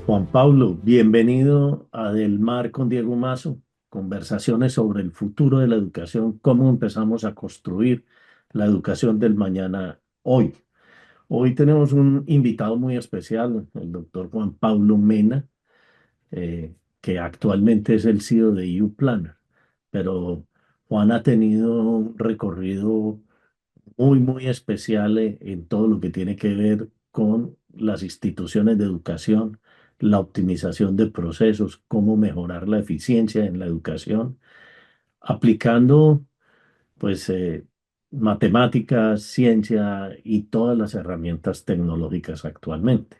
Juan Pablo, bienvenido a Del Mar con Diego Mazo, conversaciones sobre el futuro de la educación, cómo empezamos a construir la educación del mañana hoy. Hoy tenemos un invitado muy especial, el doctor Juan Pablo Mena, que actualmente es el CEO de UPlanner, pero Juan ha tenido un recorrido muy especial en todo lo que tiene que ver con las instituciones de educación, la optimización de procesos, cómo mejorar la eficiencia en la educación, aplicando pues matemáticas, ciencia y todas las herramientas tecnológicas actualmente.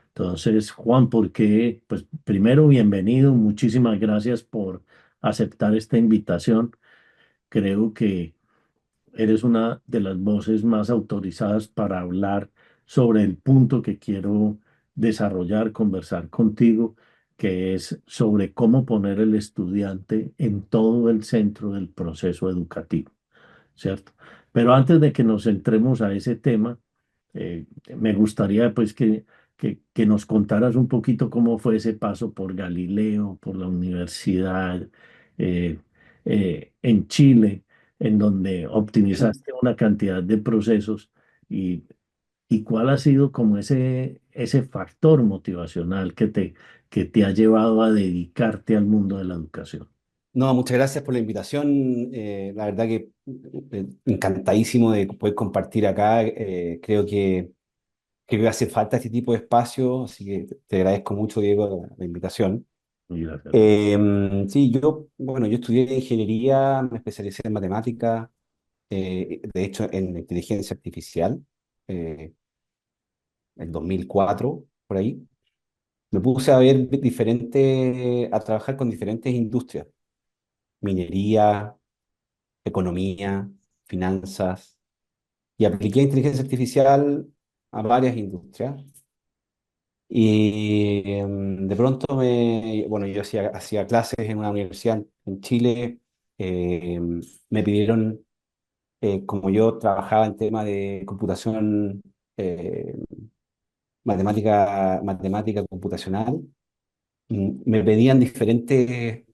Entonces, Juan, ¿por qué? Pues primero, bienvenido, muchísimas gracias por aceptar esta invitación. Creo que eres una de las voces más autorizadas para hablar sobre el punto que quiero desarrollar, conversar contigo, que es sobre cómo poner el estudiante en todo el centro del proceso educativo, ¿cierto? Pero antes de que nos centremos a ese tema, me gustaría pues que nos contaras un poquito cómo fue ese paso por Galileo, por la universidad eh, en Chile, en donde optimizaste una cantidad de procesos y, y cuál ha sido como ese factor motivacional que te ha llevado a dedicarte al mundo de la educación. No, muchas gracias por la invitación. La verdad que encantadísimo de poder compartir acá. Creo que hace falta este tipo de espacio, así que te agradezco mucho, Diego, la invitación. Y gracias a ti. Sí, yo estudié ingeniería, me especialicé en matemática, de hecho en inteligencia artificial, eh, en 2004, por ahí. Me puse a trabajar con diferentes industrias, minería, economía, finanzas, y apliqué inteligencia artificial a varias industrias. Y de pronto bueno, yo hacía clases en una universidad en Chile, me pidieron, como yo trabajaba en tema de computación, eh, matemática computacional, me pedían diferentes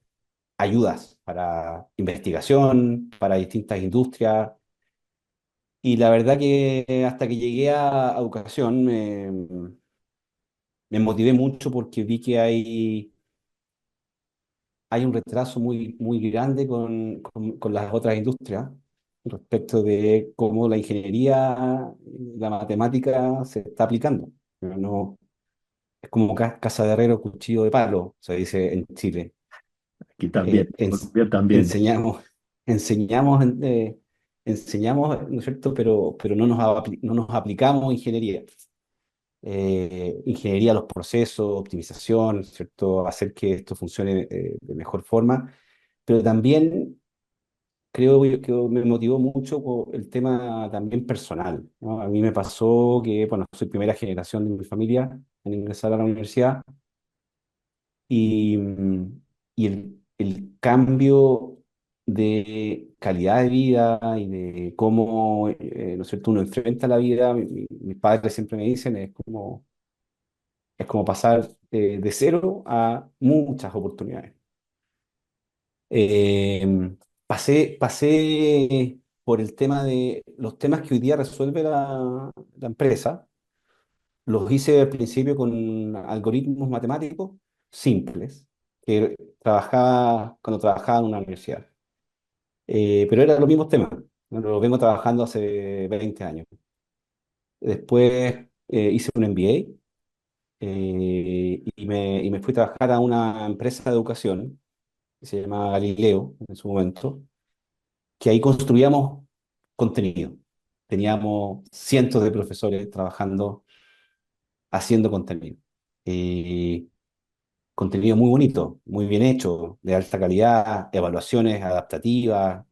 ayudas para investigación, para distintas industrias. Y la verdad que hasta que llegué a educación me motivé mucho porque vi que hay un retraso muy grande con las otras industrias respecto de cómo la ingeniería, la matemática se está aplicando. Pero no, es como casa de herrero, cuchillo de palo, se dice en Chile. Aquí también, Eh, en ens- Colombia también. enseñamos, enseñamos, ¿no es cierto? Pero no nos aplicamos ingeniería. Ingeniería a los procesos, optimización, ¿cierto? Hacer que esto funcione de mejor forma. Pero también creo que me motivó mucho el tema también personal, ¿no? A mí me pasó que, bueno, soy primera generación de mi familia en ingresar a la universidad y el cambio de calidad de vida y de cómo, ¿no es cierto?, uno enfrenta la vida. Mis padres siempre me dicen, es como pasar de cero a muchas oportunidades. Pasé por el tema de los temas que hoy día resuelve la empresa. Los hice al principio con algoritmos matemáticos simples que trabajaba cuando trabajaba en una universidad. Pero eran los mismos temas, ¿no? Los vengo trabajando hace 20 años. Después hice un MBA, y me fui a trabajar a una empresa de educación que se llamaba Galileo en su momento, que ahí construíamos contenido. Teníamos cientos de profesores trabajando, haciendo contenido. Y contenido muy bonito, muy bien hecho, de alta calidad, evaluaciones adaptativas.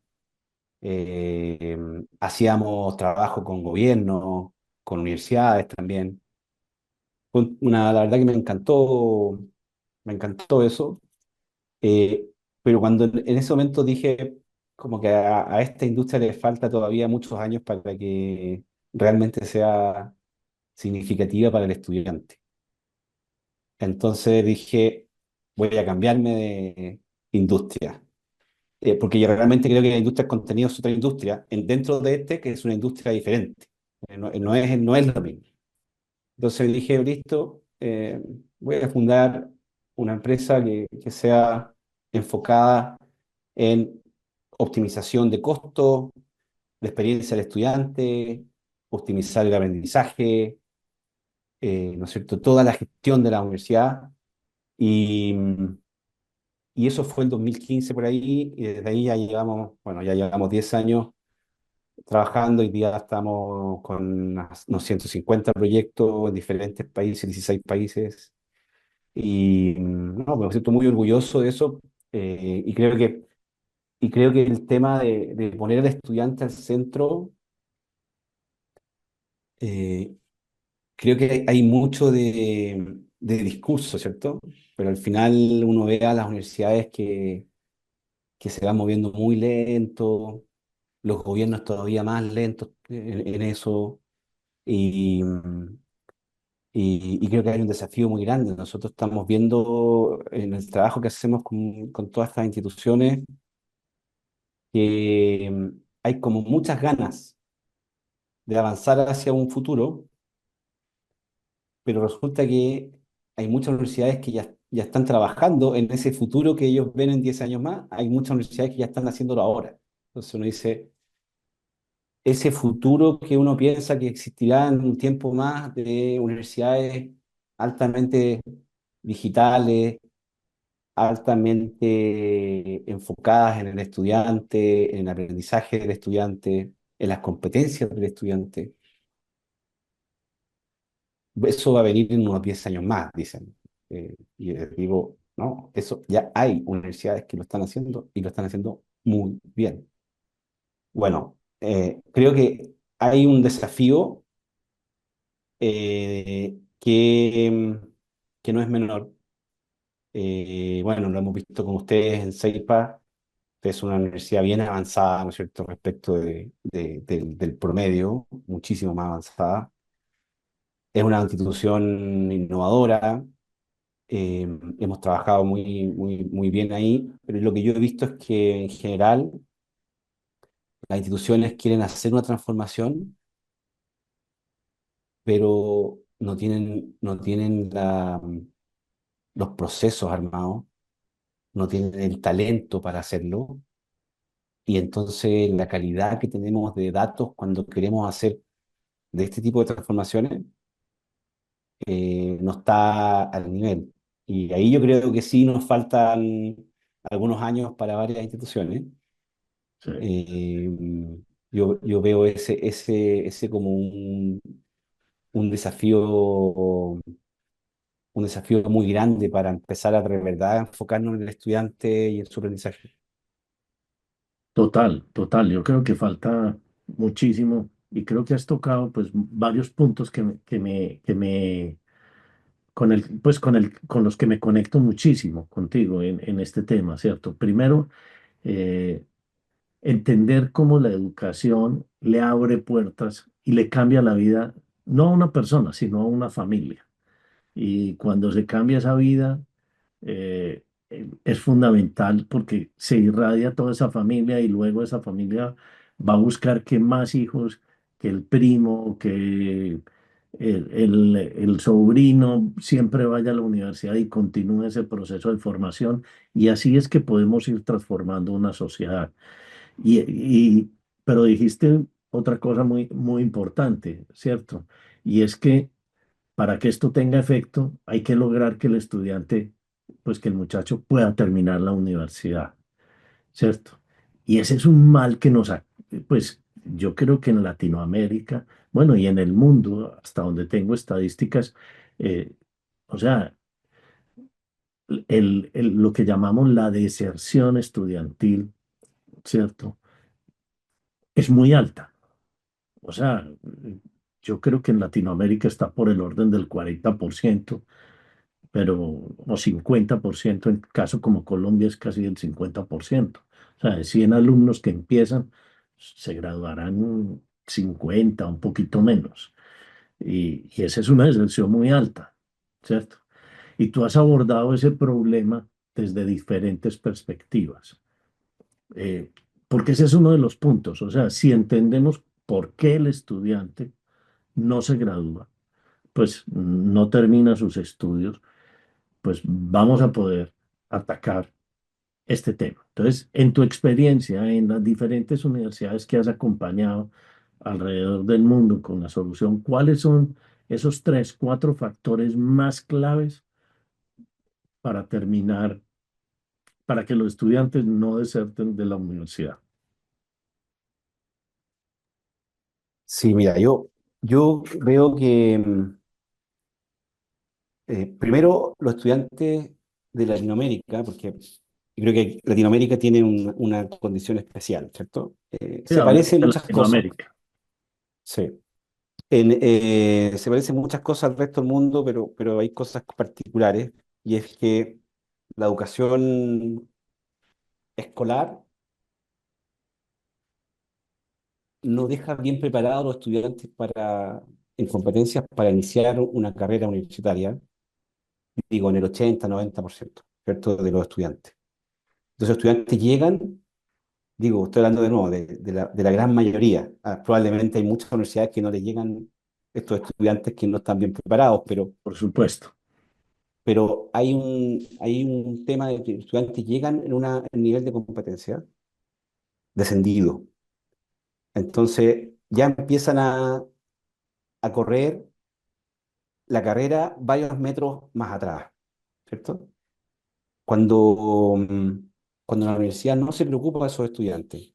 Hacíamos trabajo con gobierno, con universidades también. La verdad que me encantó eso. Pero cuando en ese momento dije como que a esta industria le falta todavía muchos años para que realmente sea significativa para el estudiante. Entonces dije, voy a cambiarme de industria. Porque yo realmente creo que la industria del contenido es otra industria, dentro de este, que es una industria diferente. No es lo mismo. Entonces dije, listo, voy a fundar una empresa que sea enfocada en optimización de costos, de experiencia del estudiante, optimizar el aprendizaje, ¿no es cierto? Toda la gestión de la universidad. Y, y eso fue el 2015 por ahí, y desde ahí ya llevamos, bueno, ya llevamos 10 años trabajando. Hoy día estamos con unos 150 proyectos en diferentes países, 16 países. Y no, me siento muy orgulloso de eso. Y creo que el tema de poner al estudiante al centro, eh, creo que hay mucho de discurso, ¿cierto? Pero al final uno ve a las universidades que se van moviendo muy lento, los gobiernos todavía más lentos en eso. Y, y creo que hay un desafío muy grande. Nosotros estamos viendo en el trabajo que hacemos con todas estas instituciones que hay como muchas ganas de avanzar hacia un futuro, pero resulta que hay muchas universidades que ya están trabajando en ese futuro que ellos ven en 10 años más. Hay muchas universidades que ya están haciéndolo ahora. Entonces uno dice, ese futuro que uno piensa que existirá en un tiempo más de universidades altamente digitales, altamente enfocadas en el estudiante, en el aprendizaje del estudiante, en las competencias del estudiante. Eso va a venir en unos 10 años más, dicen. Y les digo, no, eso ya hay universidades que lo están haciendo y lo están haciendo muy bien. Bueno, creo que hay un desafío que no es menor. Bueno, lo hemos visto con ustedes en CEIPA. Es una universidad bien avanzada, ¿no es cierto?, respecto del promedio, muchísimo más avanzada. Es una institución innovadora. Hemos trabajado muy bien ahí, pero lo que yo he visto es que en general las instituciones quieren hacer una transformación, pero no tienen los procesos armados, no tienen el talento para hacerlo, y entonces la calidad que tenemos de datos cuando queremos hacer de este tipo de transformaciones no está al nivel. Y ahí yo creo que sí nos faltan algunos años para varias instituciones. Sí, Eh, yo veo ese como un desafío, un desafío muy grande para empezar a de verdad enfocarnos en el estudiante y en su aprendizaje. total, total. Yo creo que falta muchísimo y creo que has tocado pues varios puntos con los que me conecto muchísimo contigo en este tema, ¿cierto? Primero, eh, entender cómo la educación le abre puertas y le cambia la vida, no a una persona, sino a una familia. Y cuando se cambia esa vida, es fundamental porque se irradia toda esa familia y luego esa familia va a buscar que más hijos, que el primo, que el sobrino siempre vaya a la universidad y continúe ese proceso de formación. Y así es que podemos ir transformando una sociedad. Y, y- pero dijiste otra cosa muy importante, ¿cierto? Y es que para que esto tenga efecto, hay que lograr que el estudiante, pues que el muchacho pueda terminar la universidad, ¿cierto? Y ese es un mal que pues yo creo que en Latinoamérica, bueno, y en el mundo, hasta donde tengo estadísticas, eh, o sea, lo que llamamos la deserción estudiantil, ¿cierto? Es muy alta. O sea, yo creo que en Latinoamérica está por el orden del 40%, pero o 50%, en caso como Colombia es casi el 50%. O sea, de 100 alumnos que empiezan, se graduarán 50, un poquito menos. Y esa es una deserción muy alta, ¿cierto? Y tú has abordado ese problema desde diferentes perspectivas. Eh, Porque ese es uno de los puntos. O sea, si entendemos por qué el estudiante no se gradúa, pues no termina sus estudios, pues vamos a poder atacar este tema. Entonces, en tu experiencia en las diferentes universidades que has acompañado alrededor del mundo con la solución, ¿cuáles son esos tres, cuatro factores más claves para terminar, para que los estudiantes no deserten de la universidad? Sí, mira, yo veo que primero los estudiantes de Latinoamérica, porque yo creo que Latinoamérica tiene una condición especial, ¿cierto? Sí, Se hablemos parecen de muchas cosas, Latinoamérica, sí. Se parecen muchas cosas al resto del mundo, pero hay cosas particulares, y es que la educación escolar no deja bien preparados a los estudiantes en competencias para iniciar una carrera universitaria, digo, en el 80-90%, ¿cierto? De los estudiantes. Entonces, los estudiantes llegan, digo, estoy hablando de nuevo de la gran mayoría. Probablemente hay muchas universidades que no les llegan estos estudiantes que no están bien preparados, por supuesto. pero hay un tema de que los estudiantes llegan en nivel de competencia descendido. Entonces, ya empiezan a correr la carrera varios metros más atrás, ¿cierto? Cuando la universidad no se preocupa de esos estudiantes,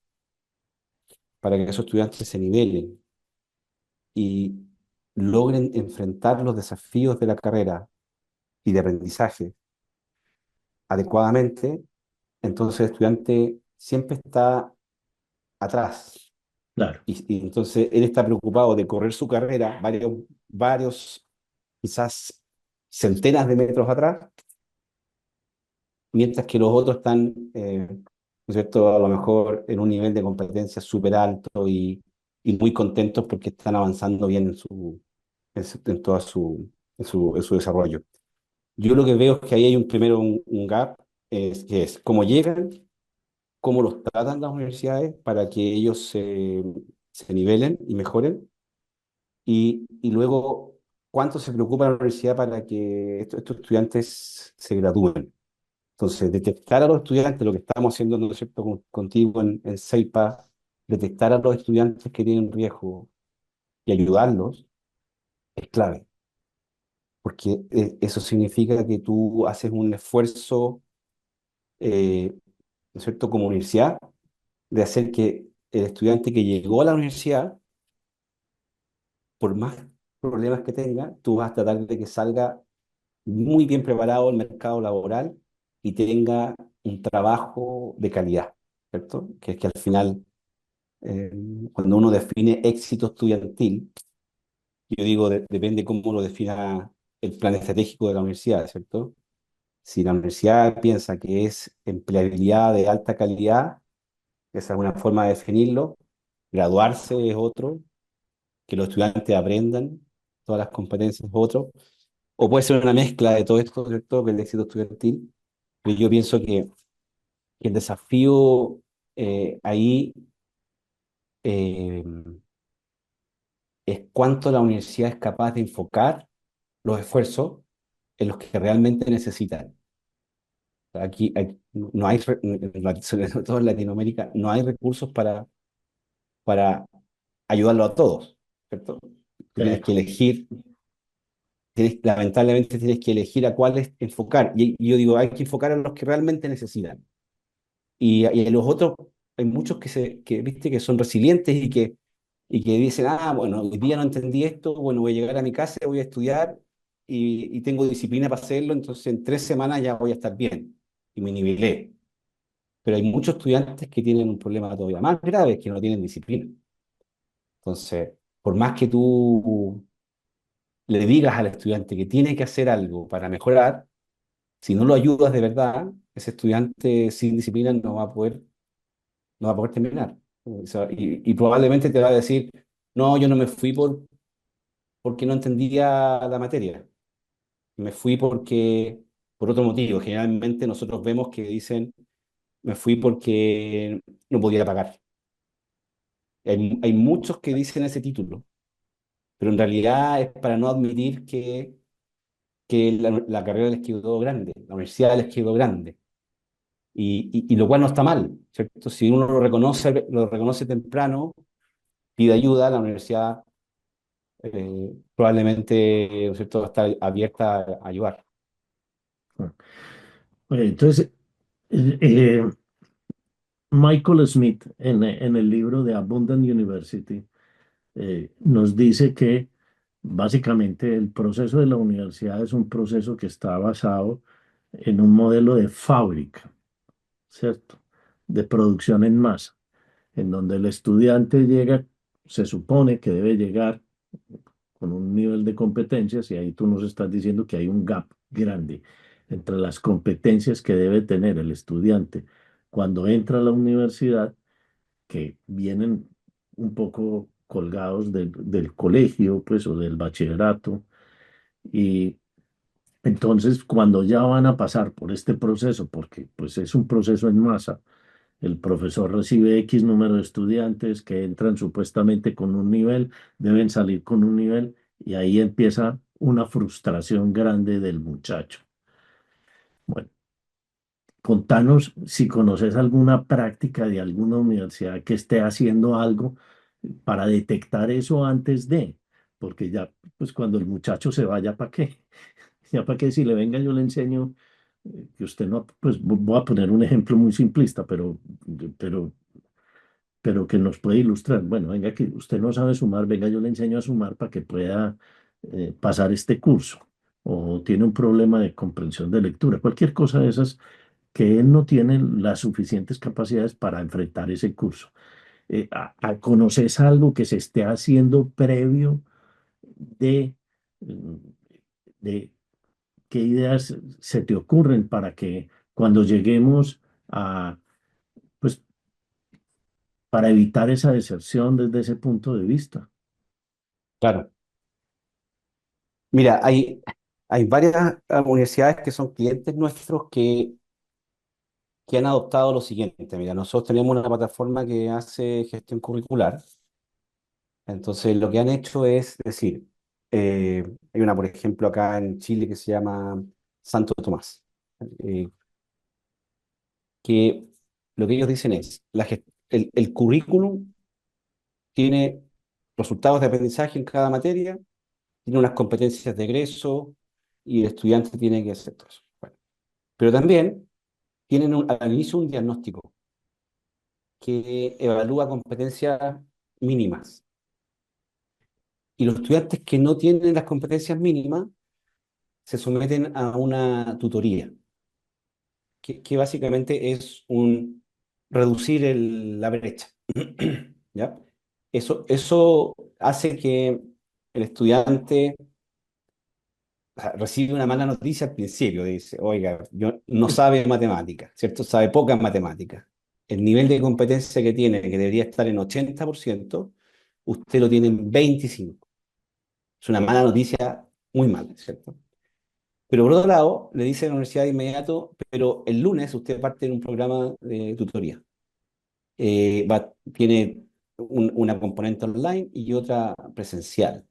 para que esos estudiantes se nivelen y logren enfrentar los desafíos de la carrera y de aprendizaje adecuadamente, entonces el estudiante siempre está atrás. Claro, Y entonces él está preocupado de correr su carrera varios, quizás centenas de metros atrás, mientras que los otros están, ¿no es cierto?, a lo mejor en un nivel de competencia súper alto y muy contentos porque están avanzando bien en toda su desarrollo. Yo lo que veo es que ahí hay primero un gap, que es cómo llegan, cómo los tratan las universidades para que ellos se nivelen y mejoren, y luego cuánto se preocupa la universidad para que estos estudiantes se gradúen. Entonces, detectar a los estudiantes, lo que estamos haciendo, ¿no es cierto?, contigo en CEIPA, detectar a los estudiantes que tienen riesgo y ayudarlos es clave, porque eso significa que tú haces un esfuerzo, ¿no es cierto?, como universidad, de hacer que el estudiante que llegó a la universidad, por más problemas que tenga, tú vas a tratar de que salga muy bien preparado al mercado laboral y tenga un trabajo de calidad, ¿cierto? Que es que al final, eh, cuando uno define éxito estudiantil, yo digo, depende cómo lo defina el plan estratégico de la universidad, ¿cierto? Si la universidad piensa que es empleabilidad de alta calidad, esa es una forma de definirlo. Graduarse es otro, que los estudiantes aprendan todas las competencias es otro. O puede ser una mezcla de todo esto, ¿cierto? Que el éxito estudiantil. Pero yo pienso que el desafío ahí eh, es cuánto la universidad es capaz de enfocar los esfuerzos en los que realmente necesitan. Aquí no hay, sobre todo en Latinoamérica, no hay recursos para ayudarlo a todos, ¿cierto? Tú tienes sí, que elegir, lamentablemente tienes que elegir a cuáles enfocar. Y yo digo, hay que enfocar a los que realmente necesitan. Y a los otros, hay muchos viste, que son resilientes y que dicen, bueno, hoy día no entendí esto, bueno, voy a llegar a mi casa, voy a estudiar y tengo disciplina para hacerlo, entonces en 3 semanas ya voy a estar bien y me nivelé. Pero hay muchos estudiantes que tienen un problema todavía más grave, que no tienen disciplina. Entonces, por más que tú le digas al estudiante que tiene que hacer algo para mejorar, si no lo ayudas de verdad, ese estudiante sin disciplina no va a poder terminar. O sea, y probablemente te va a decir, no, yo no me fui porque no entendía la materia. Me fui porque, por otro motivo. Generalmente nosotros vemos que dicen, me fui porque no podía pagar. Hay muchos que dicen ese título, pero en realidad es para no admitir que la carrera les quedó grande, la universidad les quedó grande. Y lo cual no está mal, ¿cierto? Si uno lo reconoce temprano, pide ayuda, la universidad probablemente, ¿no es cierto?, va a estar abierta a ayudar. Entonces, eh, Michael Smith en el libro de Abundant University nos dice que básicamente el proceso de la universidad es un proceso que está basado en un modelo de fábrica, ¿cierto? De producción en masa, en donde el estudiante llega, se supone que debe llegar con un nivel de competencias y ahí tú nos estás diciendo que hay un gap grande entre las competencias que debe tener el estudiante cuando entra a la universidad, que vienen un poco colgados del colegio, pues, o del bachillerato, y entonces cuando ya van a pasar por este proceso, porque pues es un proceso en masa, el profesor recibe X número de estudiantes que entran supuestamente con un nivel, deben salir con un nivel y ahí empieza una frustración grande del muchacho. Bueno, contanos si conoces alguna práctica de alguna universidad que esté haciendo algo para detectar eso antes de, porque ya, pues cuando el muchacho se vaya, ¿para qué? Ya para qué si le venga yo le enseño que usted no, pues voy a poner un ejemplo muy simplista, pero pero que nos puede ilustrar. Bueno, venga, que usted no sabe sumar, venga, yo le enseño a sumar para que pueda pasar este curso. O tiene un problema de comprensión de lectura, cualquier cosa de esas que él no tiene las suficientes capacidades para enfrentar ese curso. ¿Conoces algo que se esté haciendo previo de, mm, de qué ideas se te ocurren para que cuando lleguemos a, pues, para evitar esa deserción desde ese punto de vista? Claro. Mira, hay varias universidades que son clientes nuestros que han adoptado lo siguiente. Mira, nosotros tenemos una plataforma que hace gestión curricular. Entonces, lo que han hecho es decir, hay una, por ejemplo, acá en Chile que se llama Santo Tomás, eh, que lo que ellos dicen es, el currículum tiene resultados de aprendizaje en cada materia, tiene unas competencias de egreso y el estudiante tiene que hacer todo eso. Bueno, pero también tienen al inicio un diagnóstico que evalúa competencias mínimas. Y los estudiantes que no tienen las competencias mínimas se someten a una tutoría, que básicamente es un reducir la brecha. ¿Ya? Eso hace que el estudiante, o sea, recibe una mala noticia al principio, dice, oiga, yo, no sabe matemáticas, ¿cierto? Sabe pocas matemáticas. El nivel de competencia que tiene, que debería estar en 80%, usted lo tiene en 25%. Es una mala noticia muy mala, ¿cierto? Pero por otro lado, le dice a la universidad de inmediato, pero el lunes usted parte en un programa de tutoría. Tiene una componente online y otra presencial.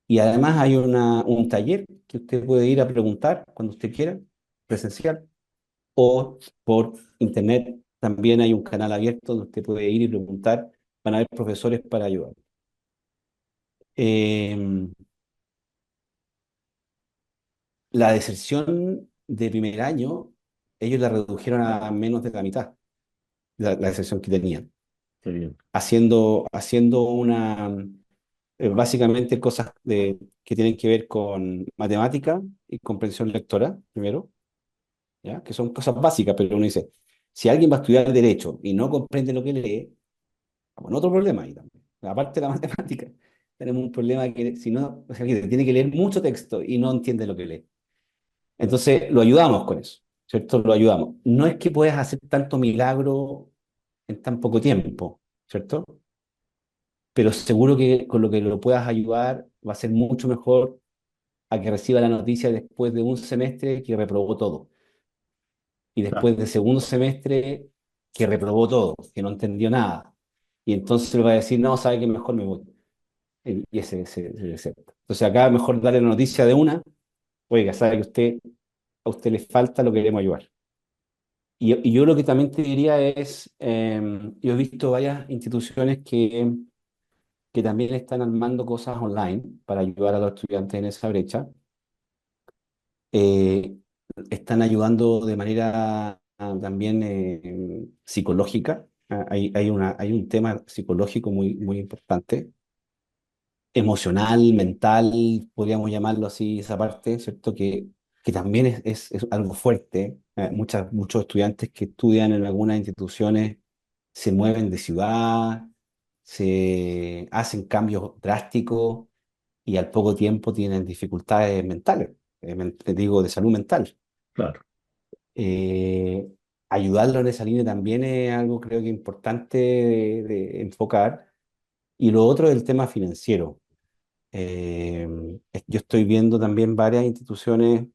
Y además hay un taller que usted puede ir a preguntar cuando usted quiera, presencial, o por internet también hay un canal abierto donde usted puede ir y preguntar, van a haber profesores para ayudar. Eh, la deserción de primer año, ellos la redujeron a menos de la mitad, la deserción que tenían, Qué bien. haciendo básicamente cosas que tienen que ver con matemática y comprensión lectora, primero, ¿ya? Que son cosas básicas, pero uno dice, si alguien va a estudiar derecho y no comprende lo que lee, bueno, otro problema ahí también. Aparte de la matemática, tenemos un problema que si no, o sea, que tiene que leer mucho texto y no entiende lo que lee. Entonces, lo ayudamos con eso, ¿cierto? Lo ayudamos. No es que puedas hacer tanto milagro en tan poco tiempo, ¿cierto? Pero seguro que con lo que lo puedas ayudar va a ser mucho mejor a que reciba la noticia después de un semestre que reprobó todo y Claro, después de segundo semestre que reprobó todo, que no entendió nada. Y entonces le va a decir, no, sabe que mejor me voy. Y ese se acepta. Entonces acá mejor darle la noticia de una, oiga, sabe que a usted le falta, lo queremos ayudar. Y yo lo que también te diría es, yo he visto varias instituciones que también están armando cosas online para ayudar a los estudiantes en esa brecha. Eh, Están ayudando de manera también psicológica. Hay un tema psicológico muy importante, emocional, mental, podríamos llamarlo así, esa parte, ¿cierto? Que también es algo fuerte. Muchos estudiantes que estudian en algunas instituciones se mueven de ciudad, se hacen cambios drásticos y al poco tiempo tienen dificultades mentales, digo, de salud mental. claro. Eh, Ayudarlo en esa línea también es algo creo que importante de enfocar. Y lo otro es el tema financiero. Eh, yo estoy viendo también varias instituciones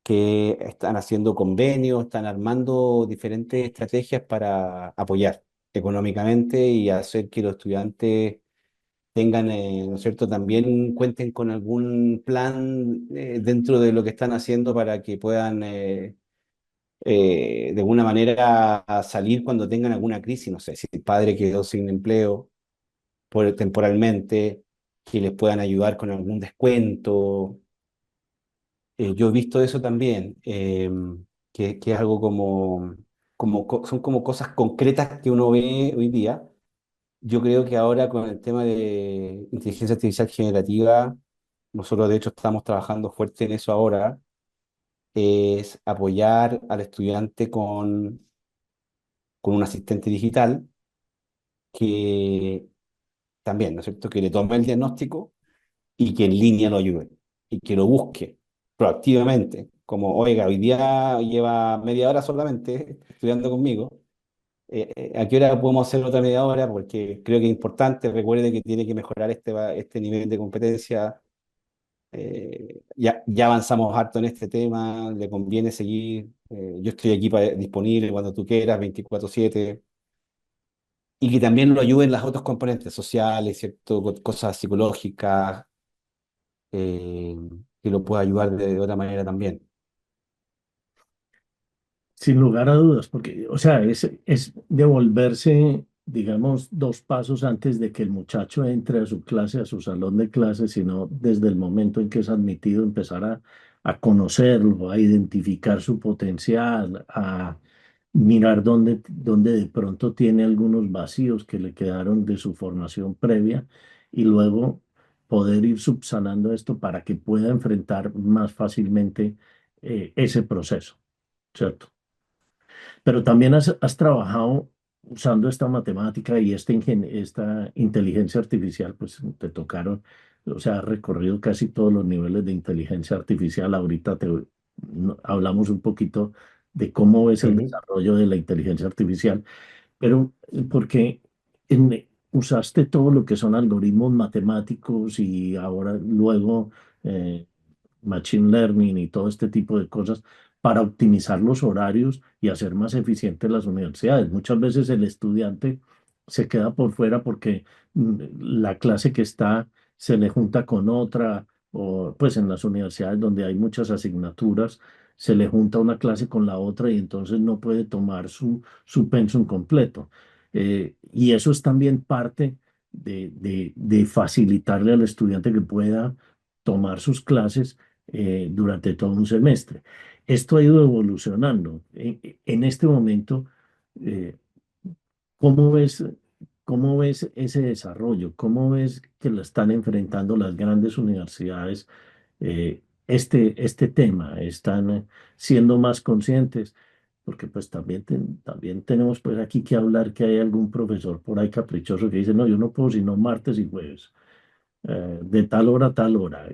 que están haciendo convenios, están armando diferentes estrategias para apoyar económicamente y hacer que los estudiantes tengan, ¿no es cierto?, también cuenten con algún plan dentro de lo que están haciendo para que puedan, de alguna manera, salir cuando tengan alguna crisis. No sé, si el padre quedó sin empleo temporalmente, que les puedan ayudar con algún descuento. Yo he visto eso también, que es algo son como cosas concretas que uno ve hoy día. Yo creo que ahora con el tema de inteligencia artificial generativa, nosotros de hecho estamos trabajando fuerte en eso ahora, es apoyar al estudiante con un asistente digital que también, ¿no es cierto?, que le tome el diagnóstico y que en línea lo ayude y que lo busque proactivamente, como, oiga, hoy día lleva media hora solamente estudiando conmigo, ¿a qué hora podemos hacer otra media hora? Porque creo que es importante, recuerde que tiene que mejorar este nivel de competencia. Ya avanzamos harto en este tema, le conviene seguir. Yo estoy aquí disponible cuando tú quieras, 24/7. Y que también lo ayuden las otros componentes sociales, ¿cierto? Cosas psicológicas, eh, que lo pueda ayudar de otra manera también. Sin lugar a dudas, porque, o sea, es devolverse, digamos, dos pasos antes de que el muchacho entre a su clase, a su salón de clases, sino desde el momento en que es admitido, empezar a conocerlo, a identificar su potencial, a mirar dónde de pronto tiene algunos vacíos que le quedaron de su formación previa y luego poder ir subsanando esto para que pueda enfrentar más fácilmente ese proceso, ¿cierto? Pero también has trabajado usando esta matemática y esta inteligencia artificial, pues te tocaron, o sea, has recorrido casi todos los niveles de inteligencia artificial. Ahorita hablamos un poquito de cómo ves el Ujú. desarrollo de la inteligencia artificial, pero porque usaste todo lo que son algoritmos matemáticos y ahora luego eh, machine learning y todo este tipo de cosas para optimizar los horarios y hacer más eficientes las universidades. Muchas veces el estudiante se queda por fuera porque la clase que está se le junta con otra, o pues en las universidades donde hay muchas asignaturas, se le junta una clase con la otra y entonces no puede tomar su pensum completo. Y eso es también parte de facilitarle al estudiante que pueda tomar sus clases durante todo un semestre. Esto ha ido evolucionando. En este momento, eh, ¿cómo ves, cómo ves ese desarrollo? ¿Cómo ves que lo están enfrentando las grandes universidades este tema? ¿Están siendo más conscientes? Porque pues también tenemos pues aquí que hablar que hay algún profesor por ahí caprichoso que dice, no, yo no puedo sino martes y jueves de tal hora a tal hora.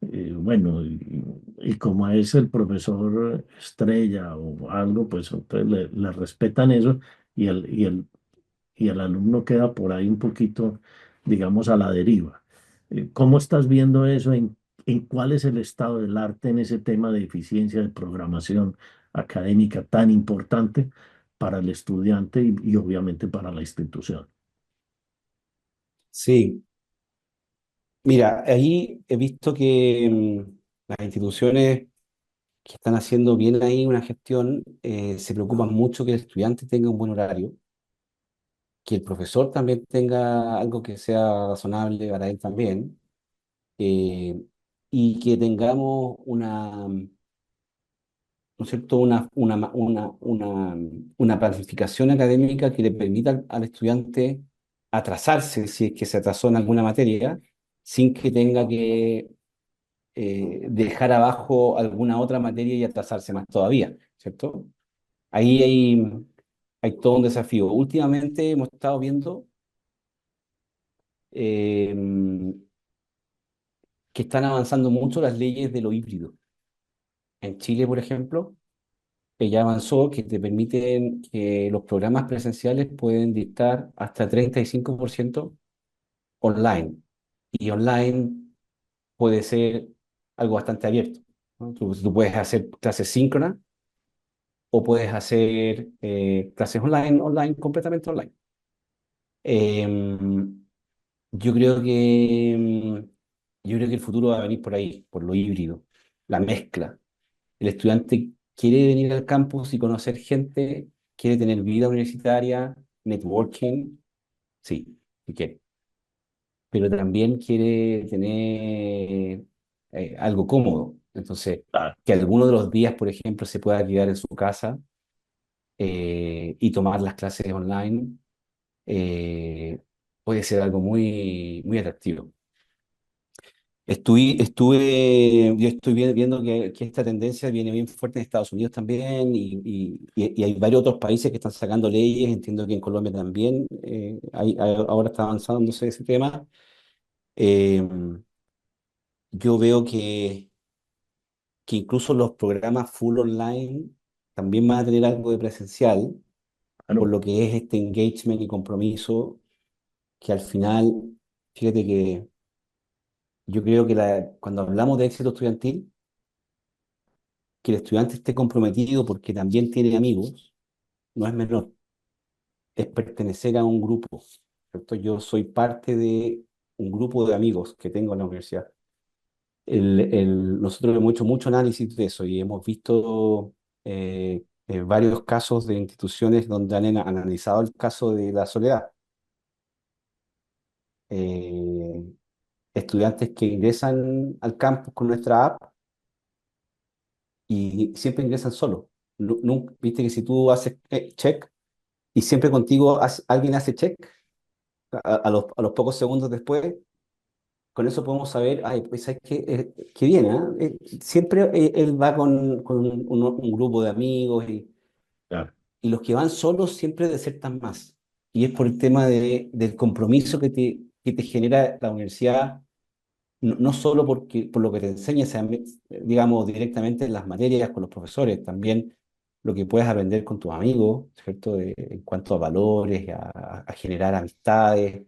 Bueno, y como es el profesor estrella o algo, pues entonces le respetan eso y el alumno queda por ahí un poquito, digamos, a la deriva. ¿Cómo estás viendo eso? en cuál es el estado del arte en ese tema de eficiencia de programación académica tan importante para el estudiante y obviamente para la institución. Sí, mira, ahí he visto que las instituciones que están haciendo bien ahí una gestión se preocupan mucho que el estudiante tenga un buen horario, que el profesor también tenga algo que sea razonable para él también, eh, y que tengamos ¿no es cierto? Una planificación académica que le permita al estudiante atrasarse si es que se atrasó en alguna materia, sin que tenga que dejar abajo alguna otra materia y atrasarse más todavía, ¿cierto? Ahí hay todo un desafío. Últimamente hemos estado viendo eh, que están avanzando mucho las leyes de lo híbrido. En Chile, por ejemplo, que ya avanzó, que te permiten que los programas presenciales pueden dictar hasta 35% online. Y online puede ser algo bastante abierto, ¿no? Tú puedes hacer clases síncronas o puedes hacer clases online, completamente online. Em, yo creo que, yo creo que el futuro va a venir por ahí, por lo híbrido, la mezcla. El estudiante quiere venir al campus y conocer gente, quiere tener vida universitaria, networking, sí, sí quiere, pero también quiere tener algo cómodo. Entonces, Ah, que alguno de los días, por ejemplo, se pueda quedar en su casa y tomar las clases online, eh, puede ser algo muy, muy atractivo. Yo estoy viendo que esta tendencia viene bien fuerte en Estados Unidos también y hay varios otros países que están sacando leyes, entiendo que en Colombia también ahora está avanzándose ese tema. Eh, yo veo que incluso los programas full online también van a tener algo de presencial, por claro. lo que es este engagement y compromiso que al final, fíjate que yo creo que cuando hablamos de éxito estudiantil, que el estudiante esté comprometido porque también tiene amigos, no es menor, es pertenecer a un grupo, ¿cierto? Yo soy parte de un grupo de amigos que tengo en la universidad. Nosotros hemos hecho mucho análisis de eso y hemos visto varios casos de instituciones donde han analizado el caso de la soledad. Eh, Estudiantes que ingresan al campus con nuestra app y siempre ingresan solos. Viste que si tú haces check y siempre contigo alguien hace check a los pocos segundos después, con eso podemos saber, ay, pues sabes que viene, ¿ah? Siempre él va con un grupo de amigos Claro. y los que van solos siempre desertan más. Y es por el tema del compromiso que te genera la universidad, no solo por lo que te enseña, digamos, directamente en las materias con los profesores, también lo que puedes aprender con tus amigos, ¿cierto? En cuanto a valores, a generar amistades.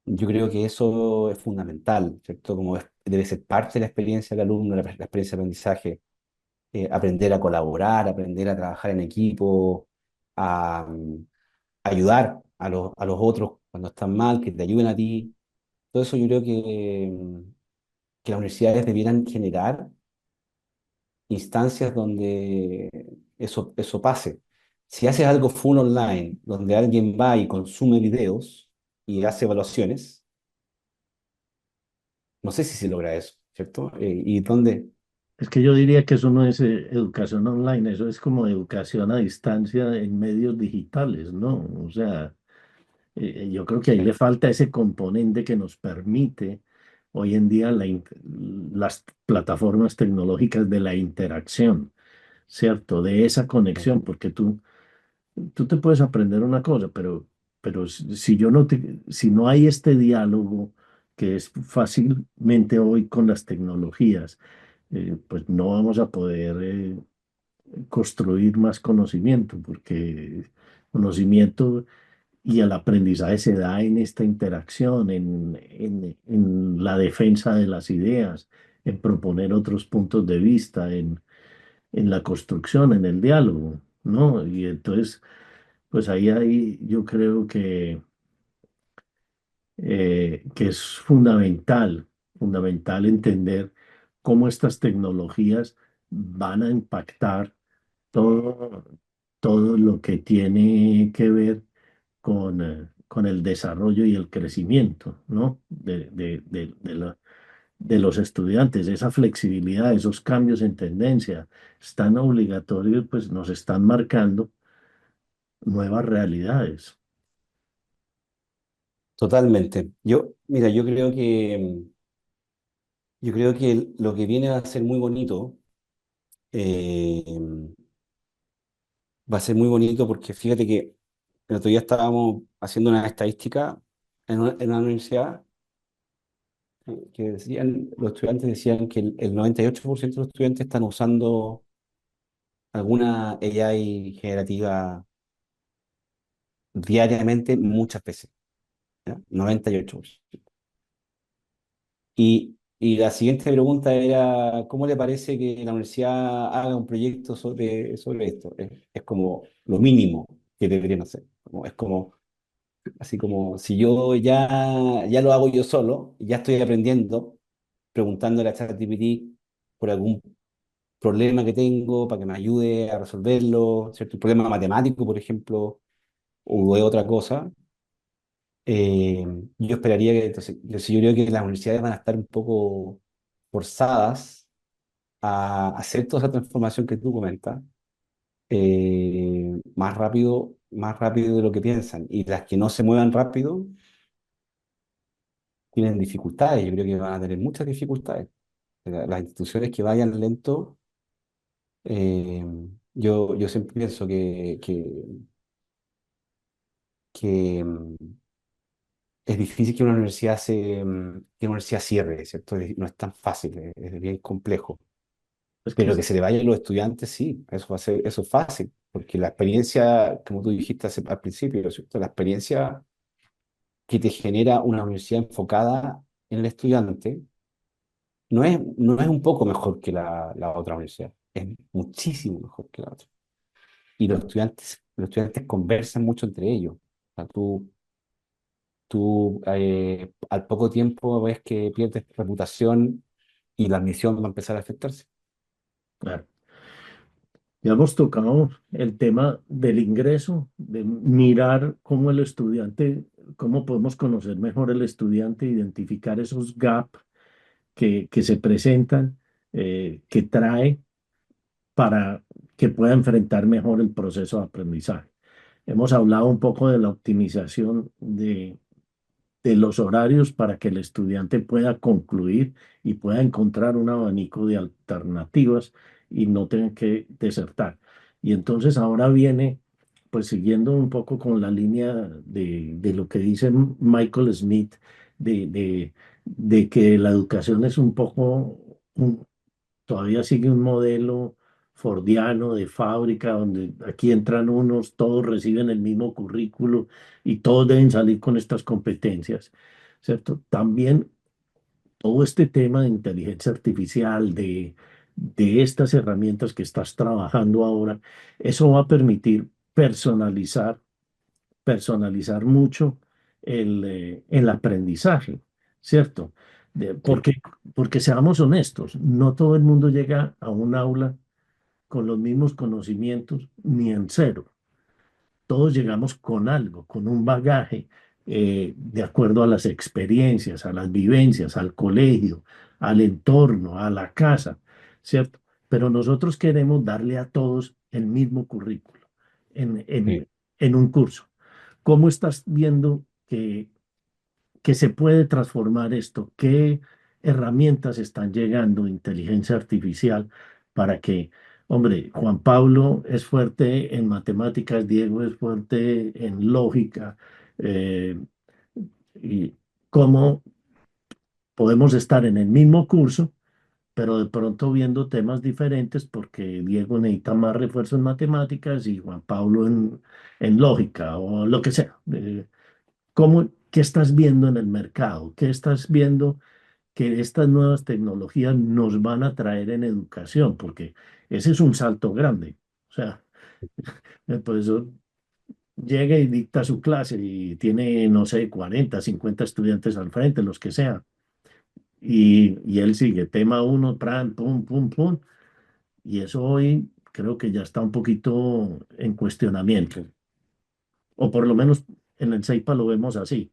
Yo creo que eso es fundamental, ¿cierto? Debe ser parte de la experiencia del alumno, la experiencia de aprendizaje, aprender a colaborar, aprender a trabajar en equipo, a ayudar a los otros cuando están mal, que te ayuden a ti. Todo eso yo creo que las universidades debieran generar instancias donde eso pase. Si haces algo full online, donde alguien va y consume videos y hace evaluaciones, no sé si se logra eso, ¿cierto? ¿Y dónde? Es que yo diría que eso no es educación online, eso es como educación a distancia en medios digitales, ¿no? O sea, yo creo que ahí le Sí, falta ese componente que nos permite hoy en día las plataformas tecnológicas de la interacción, ¿cierto? De esa sí, conexión, porque tú te puedes aprender una cosa, pero si yo no si no hay este diálogo que es fácilmente hoy con las tecnologías, pues no vamos a poder construir más conocimiento, porque conocimiento y el aprendizaje se da en esta interacción, en la defensa de las ideas, en proponer otros puntos de vista, en la construcción, en el diálogo, ¿no? Y entonces, pues ahí yo creo que es fundamental entender cómo estas tecnologías van a impactar todo, todo lo que tiene que ver con el desarrollo y el crecimiento, ¿no? De los estudiantes, esa flexibilidad, esos cambios en tendencia, están obligatorios, pues nos están marcando nuevas realidades. Totalmente. Mira, yo creo que lo que viene va a ser muy bonito. eh, Va a ser muy bonito porque fíjate que el otro día estábamos haciendo una estadística en una universidad que decían, los estudiantes decían que el 98% de los estudiantes están usando alguna AI generativa diariamente muchas veces, ¿ya? 98%. Y la siguiente pregunta era, ¿cómo le parece que la universidad haga un proyecto sobre esto? Es como lo mínimo que deberían hacer. Es como, así como si yo ya lo hago yo solo, ya estoy aprendiendo, preguntándole a ChatGPT por algún problema que tengo para que me ayude a resolverlo, ¿cierto? Un problema matemático, por ejemplo, o de otra cosa. Eh, yo esperaría que, entonces, yo creo que las universidades van a estar un poco forzadas a hacer toda esa transformación que tú comentas más rápido de lo que piensan. Y las que no se muevan rápido tienen dificultades, yo creo que van a tener muchas dificultades. Las instituciones que vayan lento, eh, yo siempre pienso que es difícil que una universidad que una universidad cierre, ¿cierto? No es tan fácil, es bien complejo. Es que Pero que se le vayan los estudiantes, sí, eso es fácil, porque la experiencia, como tú dijiste al principio, ¿cierto? La experiencia que te genera una universidad enfocada en el estudiante no es un poco mejor que la otra universidad, es muchísimo mejor que la otra. Y los estudiantes conversan mucho entre ellos. O sea, tú al poco tiempo ves que pierdes reputación y la admisión va a empezar a afectarse. claro, ya hemos tocado el tema del ingreso, de mirar cómo el estudiante, cómo podemos conocer mejor el estudiante, identificar esos gaps que se presentan, que trae para que pueda enfrentar mejor el proceso de aprendizaje. Hemos hablado un poco de la optimización de los horarios para que el estudiante pueda concluir y pueda encontrar un abanico de alternativas y no tenga que desertar. Y entonces ahora viene, pues siguiendo un poco con la línea de lo que dice Michael Smith, de, de, de que la educación es un poco, todavía sigue un modelo fordiano de fábrica, donde aquí entran unos, todos reciben el mismo currículo y todos deben salir con estas competencias, ¿cierto? También todo este tema de inteligencia artificial, de estas herramientas que estás trabajando ahora, eso va a permitir personalizar mucho el aprendizaje, ¿cierto? Sí. Porque seamos honestos, no todo el mundo llega a un aula con los mismos conocimientos ni en cero. Todos llegamos con algo, con un bagaje, de acuerdo a las experiencias, a las vivencias, al colegio, al entorno, a la casa, ¿cierto? Pero nosotros queremos darle a todos el mismo currículo en, en, Sí. en un curso. ¿Cómo estás viendo que se puede transformar esto? ¿Qué herramientas están llegando de inteligencia artificial para que, hombre, Juan Pablo es fuerte en matemáticas, Diego es fuerte en lógica, eh, y cómo podemos estar en el mismo curso, pero de pronto viendo temas diferentes porque Diego necesita más refuerzo en matemáticas y Juan Pablo en lógica o lo que sea. ¿Qué estás viendo en el mercado? ¿Qué estás viendo que estas nuevas tecnologías nos van a traer en educación? Porque ese es un salto grande. O sea, el profesor llega y dicta su clase y tiene, no sé, 40, 50 estudiantes al frente, los que sean. Y él sigue, tema uno, pran, pum, pum, pum. Y eso hoy creo que ya está un poquito en cuestionamiento. O por lo menos en el CEIPA lo vemos así.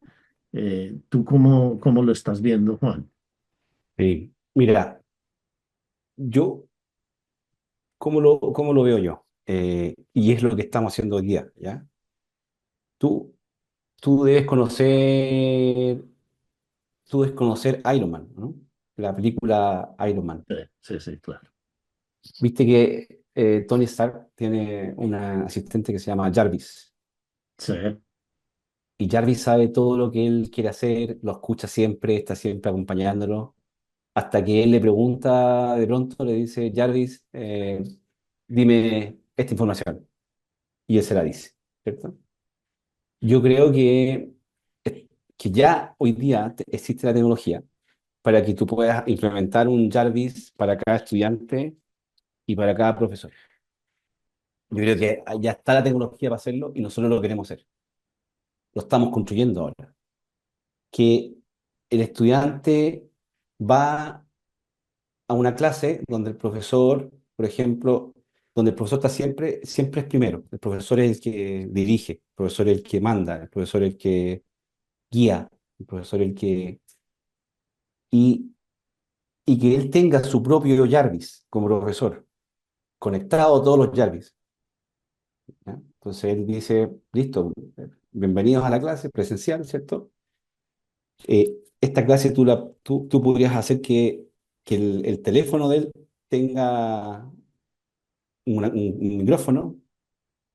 ¿Tú cómo lo estás viendo, Juan? Sí. Mira, yo, ¿cómo lo veo yo? Y es lo que estamos haciendo hoy día, ¿ya? Tú, tú debes conocer, tú debes conocer Iron Man, ¿no? La película Iron Man. Sí, sí, sí, claro. Viste que Tony Stark tiene una asistente que se llama Jarvis. Sí, Y Jarvis sabe todo lo que él quiere hacer, lo escucha siempre, está siempre acompañándolo. Hasta que él le pregunta, de pronto le dice, Jarvis, dime esta información. Y él se la dice, ¿cierto? Yo creo que ya hoy día existe la tecnología para que tú puedas implementar un Jarvis para cada estudiante y para cada profesor. Yo creo que ya está la tecnología para hacerlo y nosotros lo queremos hacer. Lo estamos construyendo ahora. Que el estudiante va a una clase donde el profesor, por ejemplo, donde el profesor está siempre, siempre es primero. El profesor es el que dirige, el profesor es el que manda, el profesor es el que guía, el profesor es el que... Y, y que él tenga su propio Jarvis como profesor, conectado a todos los Jarvis. ¿Ya? Entonces él dice, listo, bienvenidos a la clase presencial, ¿cierto? Esta clase tú podrías hacer que el teléfono de él tenga un micrófono,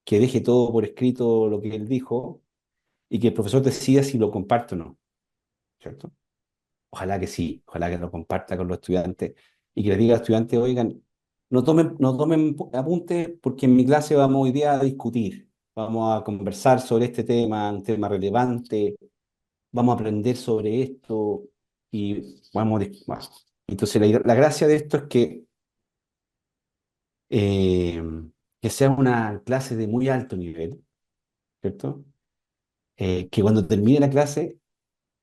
que deje todo por escrito lo que él dijo y que el profesor decida si lo comparte o no, ¿cierto? Ojalá que sí, ojalá que lo comparta con los estudiantes y que les diga a los estudiantes, oigan, no tomen apuntes porque en mi clase vamos hoy día a discutir, vamos a conversar sobre este tema, un tema relevante, vamos a aprender sobre esto y bueno. Entonces la gracia de esto es eh, que sea una clase de muy alto nivel, ¿cierto? Que cuando termine la clase,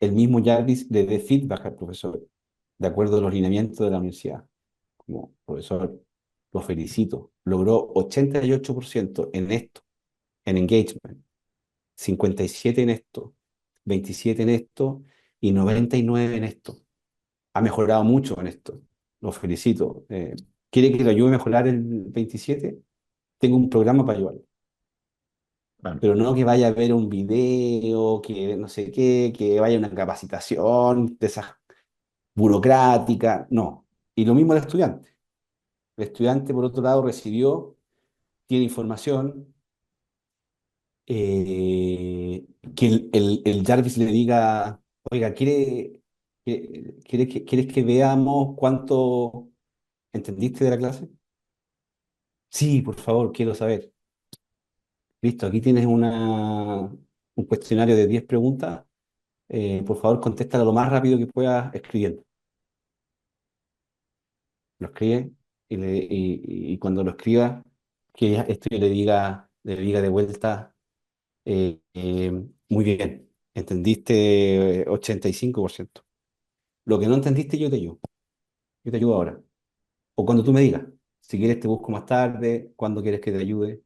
el mismo Jarvis le dé feedback al profesor, de acuerdo a los lineamientos de la universidad. Como profesor, lo felicito, logró 88% en esto, en engagement, 57 en esto, 27 en esto y 99 en esto. Ha mejorado mucho en esto. Lo felicito. ¿Quiere que le ayude a mejorar el 27? Tengo un programa para ayudarlo. claro. Pero no que vaya a ver un video, que no sé qué, que vaya a una capacitación de esas burocráticas, no. Y lo mismo el estudiante. El estudiante, por otro lado, recibió, tiene información, que el Jarvis le diga, oiga, ¿quieres que veamos cuánto entendiste de la clase? Sí, por favor, quiero saber. Listo, aquí tienes un cuestionario de 10 preguntas. Por favor, contéstalo lo más rápido que puedas escribiendo. Lo escribe y cuando lo escriba, que esto le diga de vuelta, muy bien, entendiste 85%. Lo que no entendiste, yo te ayudo. Yo te ayudo ahora. O cuando tú me digas, si quieres te busco más tarde, cuando quieres que te ayude.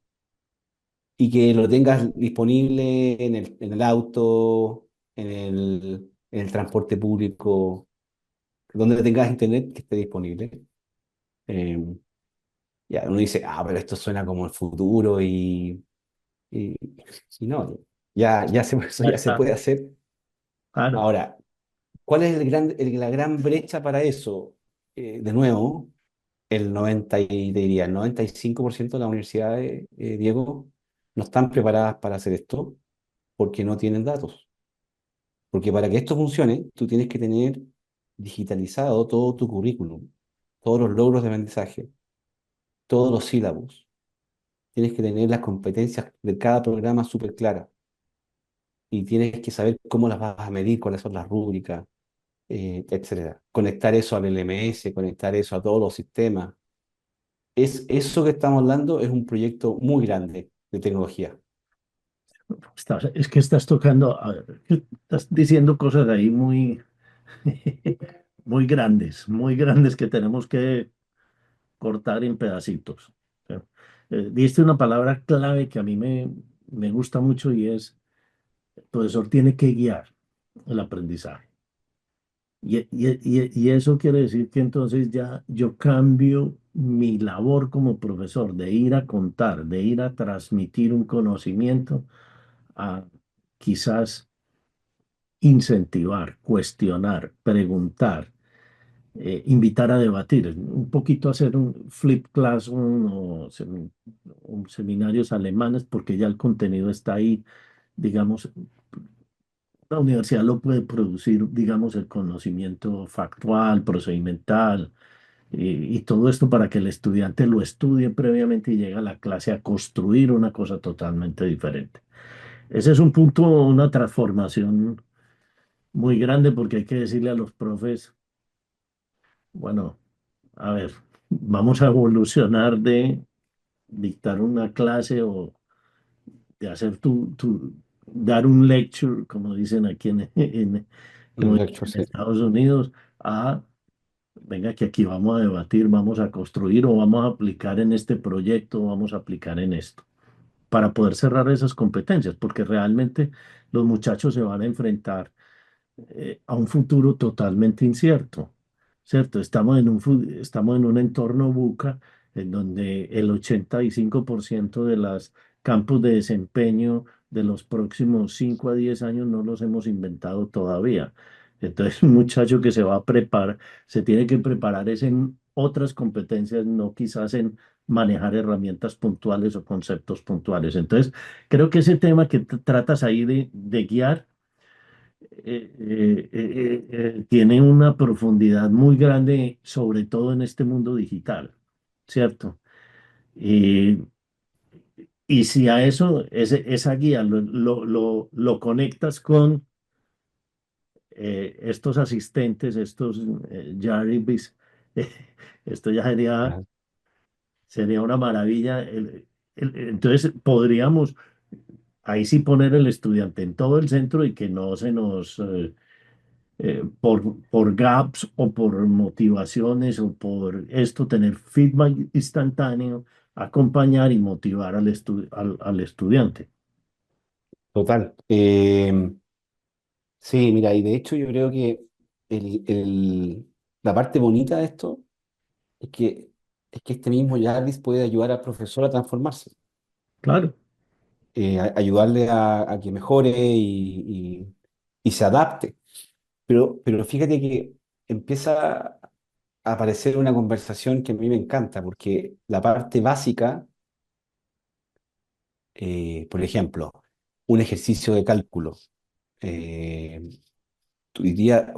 Y que lo tengas disponible en el auto, en el transporte público, donde tengas internet que esté disponible. Eh, ya uno dice, pero esto suena como el futuro y, y no, eso Ya ya se está. puede hacer. Claro. Ahora, ¿cuál es la gran brecha para eso? De nuevo, te diría, el 95% de las universidades, Diego, no están preparadas para hacer esto porque no tienen datos. Porque para que esto funcione, tú tienes que tener digitalizado todo tu currículum. todos los logros de aprendizaje, todos los sílabos. Tienes que tener las competencias de cada programa súper claras y tienes que saber cómo las vas a medir, cuáles son las rúbricas, etcétera. Conectar eso al LMS, conectar eso a todos los sistemas. Eso que estamos hablando es un proyecto muy grande de tecnología. Es que estás tocando, estás diciendo cosas ahí muy, muy grandes que tenemos que cortar en pedacitos. O sea, diste una palabra clave que a mí me gusta mucho y es, el profesor tiene que guiar el aprendizaje. Y eso quiere decir que entonces ya yo cambio mi labor como profesor de ir a contar, de ir a transmitir un conocimiento, a quizás incentivar, cuestionar, preguntar, invitar a debatir, un poquito hacer un flip classroom o seminarios alemanes, porque ya el contenido está ahí, digamos, la universidad lo puede producir, digamos, el conocimiento factual, procedimental, y todo esto para que el estudiante lo estudie previamente y llegue a la clase a construir una cosa totalmente diferente. Ese es un punto, una transformación muy grande porque hay que decirle a los profes, bueno, a ver, vamos a evolucionar de dictar una clase o de hacer dar un lecture, como dicen aquí como Un dicen lecture, en sí. Estados Unidos, a, venga, que aquí vamos a debatir, vamos a construir o vamos a aplicar en este proyecto, vamos a aplicar en esto, para poder cerrar esas competencias, porque realmente los muchachos se van a enfrentar a un futuro totalmente incierto, ¿cierto? Estamos en un entorno buca en donde el 85% de los campos de desempeño de los próximos 5 a 10 años no los hemos inventado todavía. Entonces, un muchacho que se va a preparar, se tiene que preparar es en otras competencias, no quizás en manejar herramientas puntuales o conceptos puntuales. Entonces, creo que ese tema que tratas ahí de guiar tiene una profundidad muy grande, sobre todo en este mundo digital, ¿cierto? Y, y si a eso, esa guía lo conectas con estos asistentes, estos Jarvis, esto ya Ajá. sería una maravilla. Entonces podríamos ahí sí poner el estudiante en todo el centro y que no se nos por gaps o por motivaciones o por esto, tener feedback instantáneo, acompañar y motivar al estudiante. Total. Sí, mira, y de hecho yo creo que la parte bonita de esto es que, es que este mismo Jarvis puede ayudar al profesor a transformarse, Claro, ayudarle a que mejore y se adapte. Pero fíjate que empieza a aparecer una conversación que a mí me encanta, porque la parte básica, por ejemplo, un ejercicio de cálculo. eh, hoy día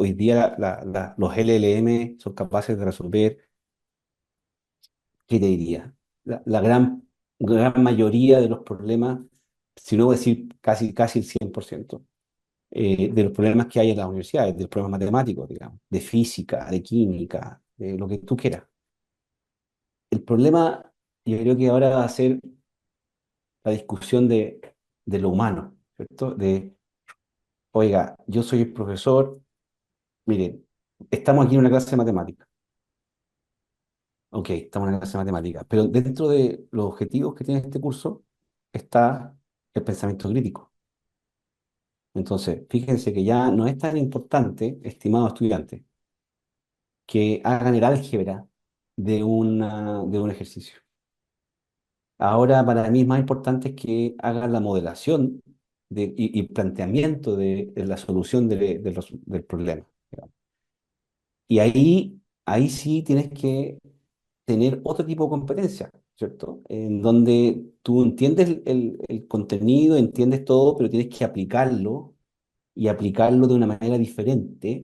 los LLM son capaces de resolver, ¿qué te diría? La gran mayoría de los problemas, si no decir casi el 100%, de los problemas que hay en las universidades, de los problemas matemáticos, digamos, de física, de química, de lo que tú quieras. El problema, yo creo que ahora va a ser la discusión de lo humano, ¿cierto? Oiga, yo soy el profesor, miren, estamos aquí en una clase de matemáticas. Ok, estamos en una clase de matemáticas, pero dentro de los objetivos que tiene este curso está el pensamiento crítico. Entonces, fíjense que ya no es tan importante, estimados estudiantes, que hagan el álgebra de un ejercicio. Ahora, para mí, es más importante que hagan la modelación y planteamiento de la solución del problema. Digamos. Y ahí sí tienes que tener otro tipo de competencia, ¿cierto? En donde tú entiendes el contenido, entiendes todo, pero tienes que aplicarlo y aplicarlo de una manera diferente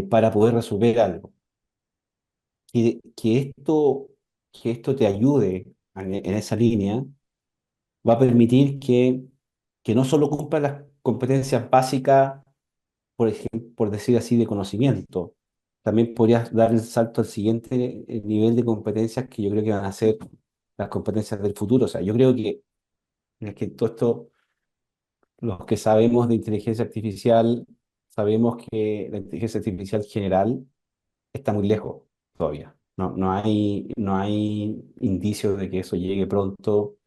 para poder resolver algo. que esto te ayude en esa línea va a permitir que no solo cumpla las competencias básicas, por ejemplo, por decir así, de conocimiento, también podrías dar el salto al siguiente nivel de competencias que yo creo que van a ser las competencias del futuro. O sea, yo creo que, es que todo esto, los que sabemos de inteligencia artificial, sabemos que la inteligencia artificial general está muy lejos todavía. No hay indicios de que eso llegue pronto.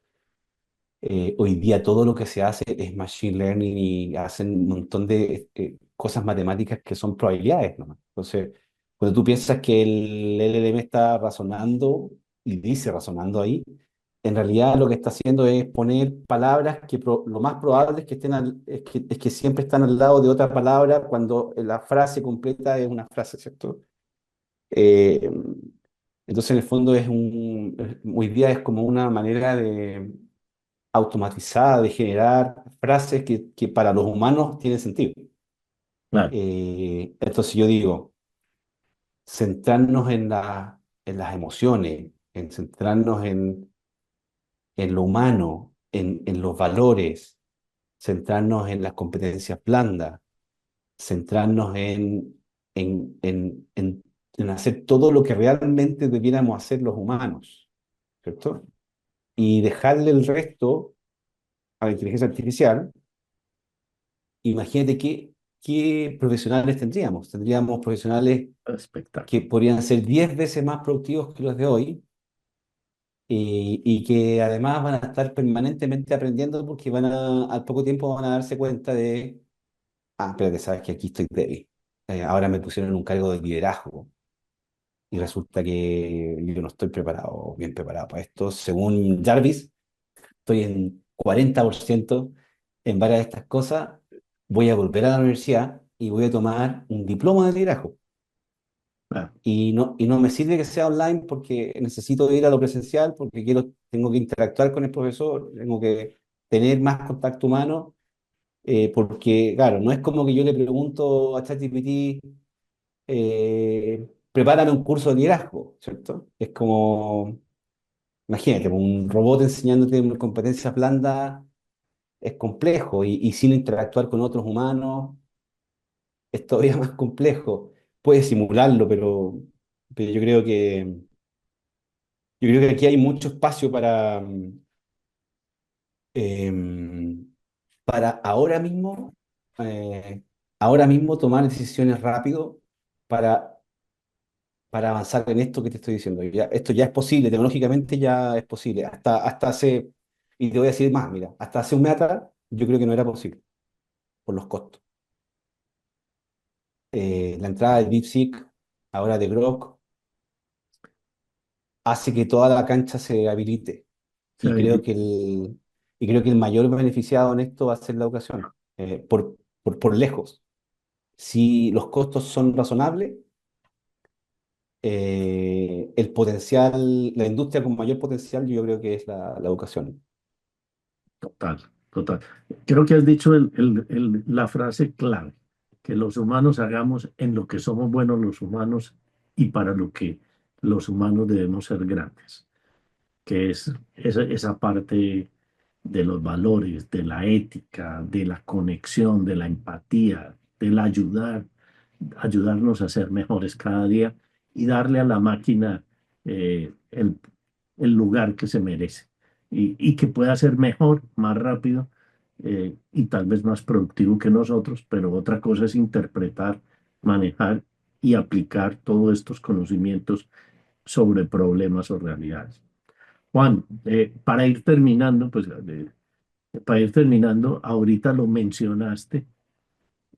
Hoy día todo lo que se hace es machine learning y hacen un montón de cosas matemáticas que son probabilidades nomás. Entonces, cuando tú piensas que el LLM está razonando y dice razonando ahí, en realidad lo que está haciendo es poner palabras que lo más probable es que es que siempre están al lado de otra palabra cuando la frase completa es una frase, ¿cierto? Eh, entonces, en el fondo hoy día es como una manera de automatizada de generar frases que para los humanos tienen sentido. Claro, Entonces yo digo, centrarnos en las emociones, en centrarnos en lo humano, en los valores, centrarnos en las competencias blandas, centrarnos en hacer todo lo que realmente debiéramos hacer los humanos, ¿cierto? Y dejarle el resto a la inteligencia artificial. Imagínate qué profesionales tendríamos. Tendríamos profesionales que espectáculo. podrían ser 10 veces más productivos que los de hoy y que además van a estar permanentemente aprendiendo porque al poco tiempo van a darse cuenta de, espérate, sabes que aquí estoy débil. Ahora me pusieron en un cargo de liderazgo y resulta que yo no estoy preparado, bien preparado para esto. Según Jarvis, estoy en 40% en varias de estas cosas, voy a volver a la universidad y voy a tomar un diploma de liderazgo. Claro, Y no me sirve que sea online porque necesito ir a lo presencial, porque tengo que interactuar con el profesor, tengo que tener más contacto humano, porque, claro, no es como que yo le pregunto a ChatGPT, prepárame un curso de liderazgo, ¿cierto? Es como, imagínate, un robot enseñándote competencias blandas es complejo y sin interactuar con otros humanos es todavía más complejo. Puedes simularlo, pero yo creo que aquí hay mucho espacio em, para eh, ahora mismo tomar decisiones rápido para, para avanzar en esto que te estoy diciendo. Esto ya es posible, tecnológicamente ya es posible. Hasta hace, y te voy a decir más, mira, hasta hace un mes atrás yo creo que no era posible por los costos. La entrada de DeepSeek, ahora de Grok, hace que toda la cancha se habilite. se Y creo habilita. que y creo que el mayor beneficiado en esto va a ser la educación, por lejos. Si los costos son razonables, el potencial, la industria con mayor potencial yo creo que es la educación. Total, total. Creo que has dicho la frase clave, que los humanos hagamos en lo que somos buenos los humanos y para lo que los humanos debemos ser grandes, que es esa parte de los valores, de la ética, de la conexión, de la empatía, del ayudarnos a ser mejores cada día y darle a la máquina el lugar que se merece y que pueda ser mejor, más rápido y tal vez más productivo que nosotros, pero otra cosa es interpretar, manejar y aplicar todos estos conocimientos sobre problemas o realidades. Juan, para ir terminando, ahorita lo mencionaste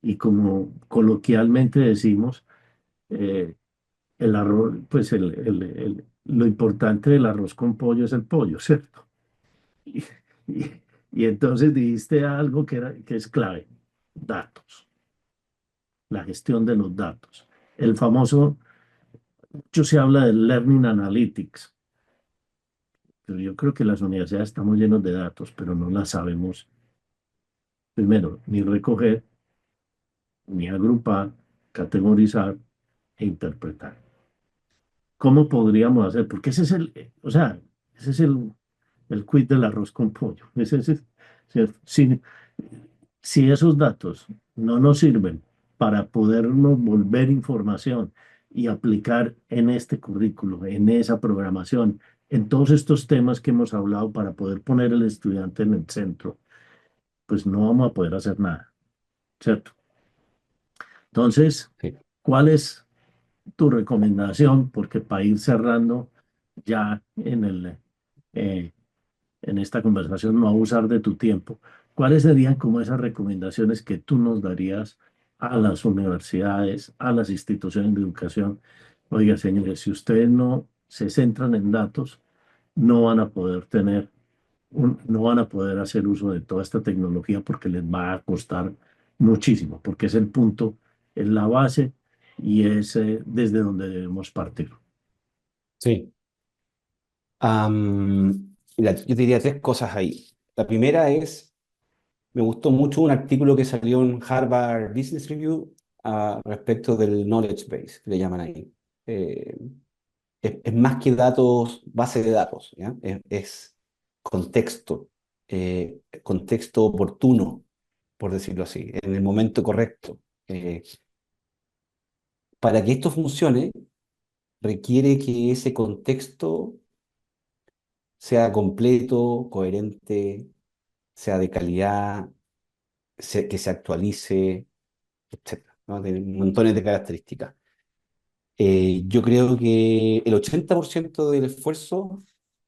y como coloquialmente decimos, eh, el arroz, pues lo importante del arroz con pollo es el pollo, ¿cierto? Y, y- y entonces dijiste algo que es clave, datos, la gestión de los datos. El famoso, mucho se habla del Learning Analytics, pero yo creo que las universidades estamos llenos de datos, pero no las sabemos, primero, ni recoger, ni agrupar, categorizar e interpretar. ¿Cómo podríamos hacer? Porque ese es o sea, ese es el quid del arroz con pollo. Si, si esos datos no nos sirven para podernos volver información y aplicar en este currículo, en esa programación, en todos estos temas que hemos hablado para poder poner al estudiante en el centro, pues no vamos a poder hacer nada, ¿cierto? Entonces, Sí. ¿cuál es tu recomendación? Porque para ir cerrando ya eh, en esta conversación, no abusar de tu tiempo, ¿cuáles serían como esas recomendaciones que tú nos darías a las universidades, a las instituciones de educación? Oiga, señores, si ustedes no se centran en datos, no van a poder no van a poder hacer uso de toda esta tecnología porque les va a costar muchísimo, porque es el punto, es la base y es desde donde debemos partir. Sí. Mira, yo te diría tres cosas ahí. La primera es, me gustó mucho un artículo que salió en Harvard Business Review respecto del knowledge base, que le llaman ahí. Eh, es más que datos, base de datos, ¿ya? Es contexto, contexto oportuno, por decirlo así, en el momento correcto. Para que esto funcione, requiere que ese contexto sea completo, coherente, sea de calidad, que se actualice, etcétera, ¿no? De montones de características. Yo creo que el 80% del esfuerzo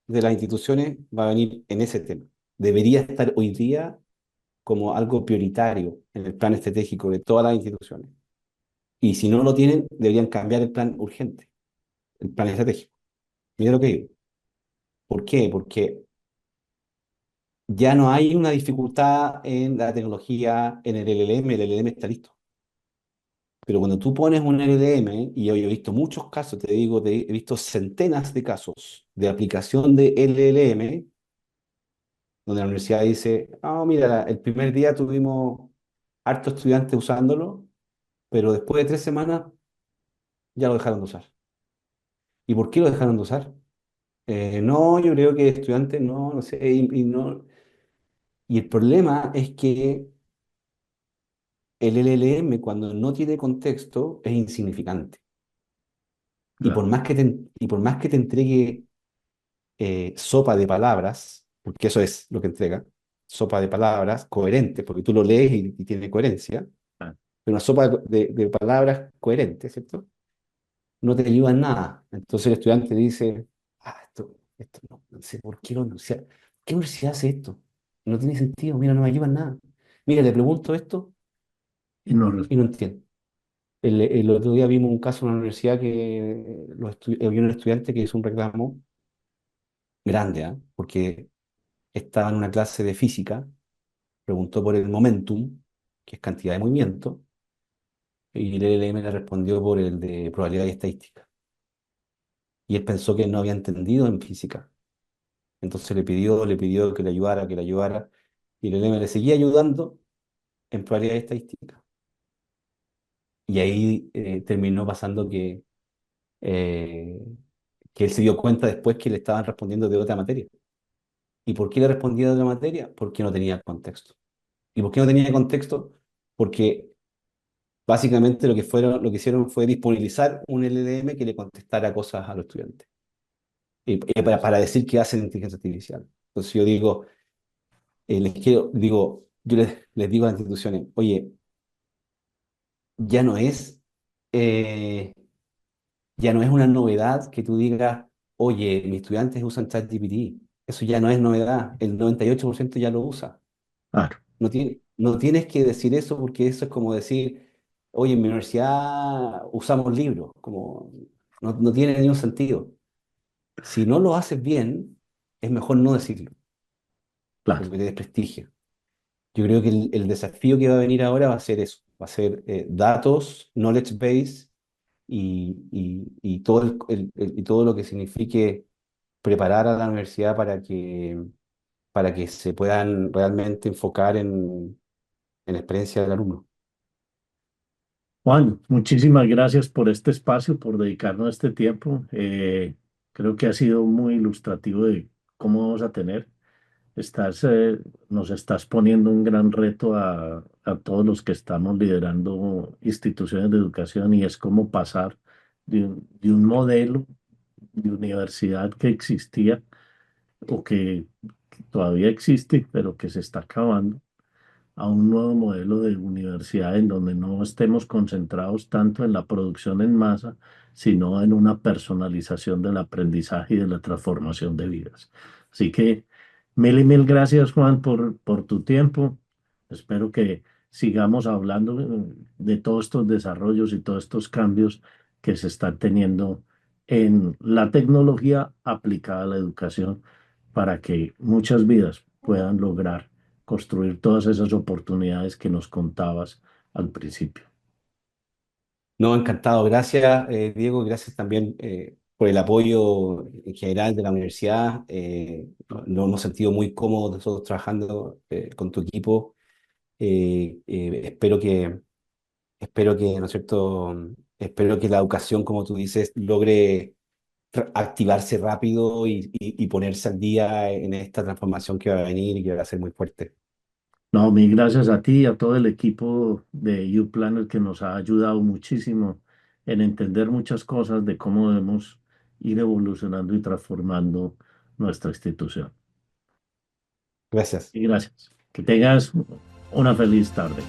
de las instituciones va a venir en ese tema. Debería estar hoy día como algo prioritario en el plan estratégico de todas las instituciones. Y si no lo tienen, deberían cambiar el plan urgente, el plan estratégico. Mira lo que digo. ¿Por qué? Porque ya no hay una dificultad en la tecnología, en el LLM está listo. Pero cuando tú pones un LLM, y yo he visto muchos casos, te digo, he visto centenas de casos de aplicación de LLM, donde la universidad dice, ah, mira, el primer día tuvimos hartos estudiantes usándolo, pero después de 3 semanas ya lo dejaron de usar. ¿Y por qué lo dejaron de usar? No, yo creo que estudiantes no, no sé, y no. Y el problema es que el LLM, cuando no tiene contexto, es insignificante. Claro. Y por más que te entregue sopa de palabras, porque eso es lo que entrega, sopa de palabras coherente, porque tú lo lees y tiene coherencia, Ah, pero una sopa de palabras coherente, ¿cierto? No te ayuda en nada. Entonces el estudiante dice, esto no, no sé por qué la universidad, ¿qué universidad hace esto? No tiene sentido, mira, no me ayuda en nada. Mira, le pregunto esto y no y no entiendo. El otro día vimos un caso en una universidad que había un estudiante que hizo un reclamo grande, ¿ah? Porque estaba en una clase de física, preguntó por el momentum, que es cantidad de movimiento, y el LLM le respondió por el de probabilidad y estadística. Y él pensó que no había entendido en física. Entonces le pidió que le ayudara, y el LLM le seguía ayudando en probabilidad y estadística. Y ahí terminó pasando eh, que él se dio cuenta después que le estaban respondiendo de otra materia. ¿Y por qué le respondía de otra materia? Porque no tenía contexto. ¿Y por qué no tenía contexto? Porque básicamente lo que hicieron fue disponibilizar un LLM que le contestara cosas a los estudiantes. Y para decir que hacen inteligencia artificial. Entonces yo digo, yo les digo a las instituciones, oye, ya no es, eh, ya no es una novedad que tú digas, oye, mis estudiantes usan ChatGPT. Eso ya no es novedad. El 98% ya lo usa. claro, No tienes que decir eso porque eso es como decir, oye, en mi universidad usamos libros, como no tiene ningún sentido. Si no lo haces bien, es mejor no decirlo, claro. porque te desprestigia. Yo creo que el desafío que va a venir ahora va a ser eso, va a ser datos, knowledge base y todo, y todo lo que signifique preparar a la universidad para que se puedan realmente enfocar en la experiencia del alumno. Juan, muchísimas gracias por este espacio, por dedicarnos este tiempo. Creo que ha sido muy ilustrativo de cómo vamos a tener. Nos estás poniendo un gran reto a todos los que estamos liderando instituciones de educación y es cómo pasar de un modelo de universidad que existía o que todavía existe, pero que se está acabando a un nuevo modelo de universidad en donde no estemos concentrados tanto en la producción en masa, sino en una personalización del aprendizaje y de la transformación de vidas. Así que mil y mil gracias, Juan, por tu tiempo. Espero que sigamos hablando de todos estos desarrollos y todos estos cambios que se están teniendo en la tecnología aplicada a la educación para que muchas vidas puedan lograr construir todas esas oportunidades que nos contabas al principio. No, encantado. Gracias, Diego. Gracias también por el apoyo en general de la universidad. Nos hemos sentido muy cómodos nosotros trabajando con tu equipo. Espero ¿no es cierto? Espero que la educación, como tú dices, logre activarse rápido y ponerse al día en esta transformación que va a venir y que va a ser muy fuerte. No, mil gracias a ti y a todo el equipo de UPlanner que nos ha ayudado muchísimo en entender muchas cosas de cómo debemos ir evolucionando y transformando nuestra institución. Gracias. Y gracias. Que tengas una feliz tarde.